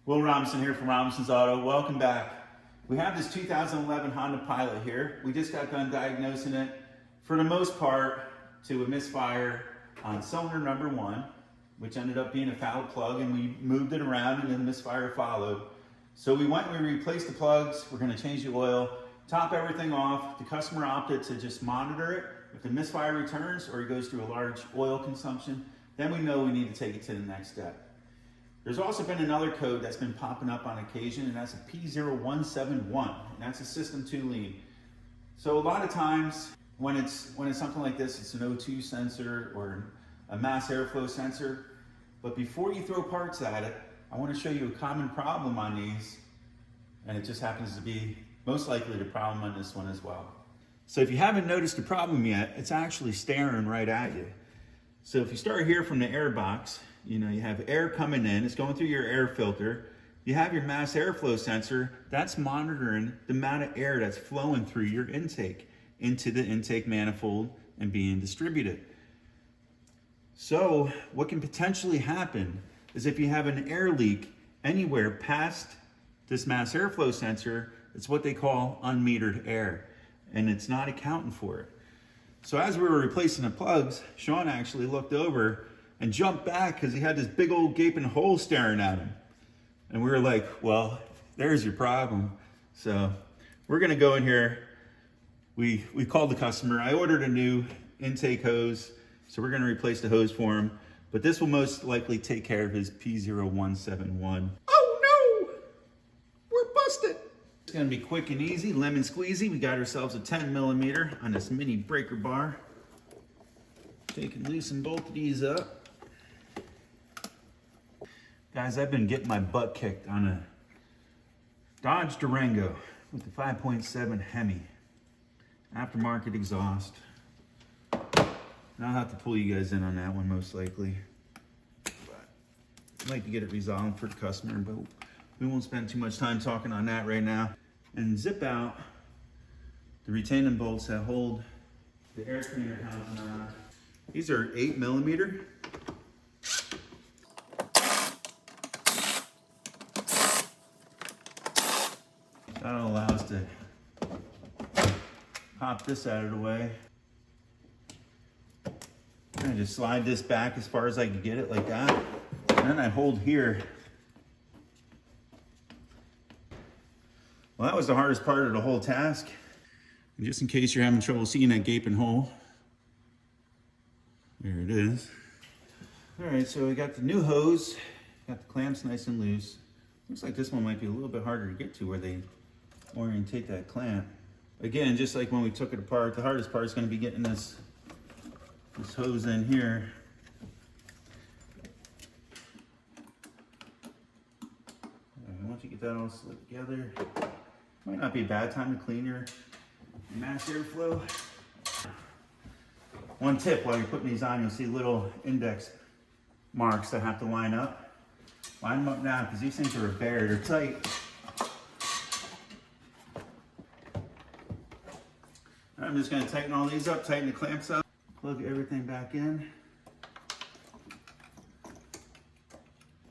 Will Robinson here from Robinson's Auto. Welcome back. We have this 2011 Honda Pilot here. We just got done diagnosing it, for the most part, to a misfire on cylinder number 1, which ended up being a foul plug, and we moved it around and then the misfire followed. So we went and we replaced the plugs. We're going to change the oil, top everything off. The customer opted to just monitor it. If the misfire returns or he goes through a large oil consumption, then we know we need to take it to the next step. There's also been another code that's been popping up on occasion, and that's a P0171, and that's a System 2 lean. So a lot of times when it's something like this, it's an O2 sensor or a mass airflow sensor. But before you throw parts at it, I want to show you a common problem on these, and it just happens to be most likely the problem on this one as well. So if you haven't noticed the problem yet, it's actually staring right at you. So if you start here from the air box, you have air coming in, it's going through your air filter. You have your mass airflow sensor, that's monitoring the amount of air that's flowing through your intake into the intake manifold and being distributed. So what can potentially happen is if you have an air leak anywhere past this mass airflow sensor, it's what they call unmetered air, and it's not accounting for it. So as we were replacing the plugs, Sean actually looked over and jumped back because he had this big old gaping hole staring at him. And we were like, well, there's your problem. So we're gonna go in here. We called the customer. I ordered a new intake hose, so we're gonna replace the hose for him. But this will most likely take care of his P0171. Oh no, we're busted. It's gonna be quick and easy, lemon squeezy. We got ourselves a 10mm on this mini breaker bar. Take and loosen both of these up. Guys, I've been getting my butt kicked on a Dodge Durango with the 5.7 Hemi. Aftermarket exhaust. And I'll have to pull you guys in on that one most likely. But I'd like to get it resolved for the customer, but we won't spend too much time talking on that right now. And zip out the retaining bolts that hold the air cleaner housing on. These are 8mm. That'll allow us to pop this out of the way. And just slide this back as far as I can get it, like that. And then I hold here. Well, that was the hardest part of the whole task. And just in case you're having trouble seeing that gaping hole, there it is. All right, so we got the new hose, got the clamps nice and loose. Looks like this one might be a little bit harder to get to where they orientate that clamp. Again, just like when we took it apart, the hardest part is going to be getting this hose in here. Once you get that all slipped together, might not be a bad time to clean your mass airflow. One tip while you're putting these on, you'll see little index marks that have to line up. Line them up now because these things are a bear, they're tight. I'm just going to tighten all these up, tighten the clamps up, plug everything back in.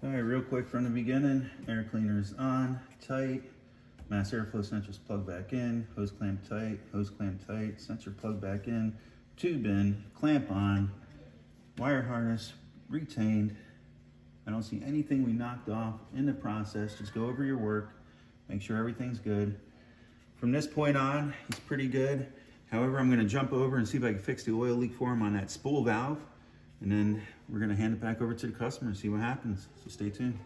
All right, real quick from the beginning, air cleaner is on, tight, mass airflow sensor's plugged back in, hose clamp tight, sensor plugged back in, tube in, clamp on, wire harness retained. I don't see anything we knocked off in the process. Just go over your work, make sure everything's good. From this point on, it's pretty good. However, I'm going to jump over and see if I can fix the oil leak for him on that spool valve. And then we're going to hand it back over to the customer and see what happens. So stay tuned.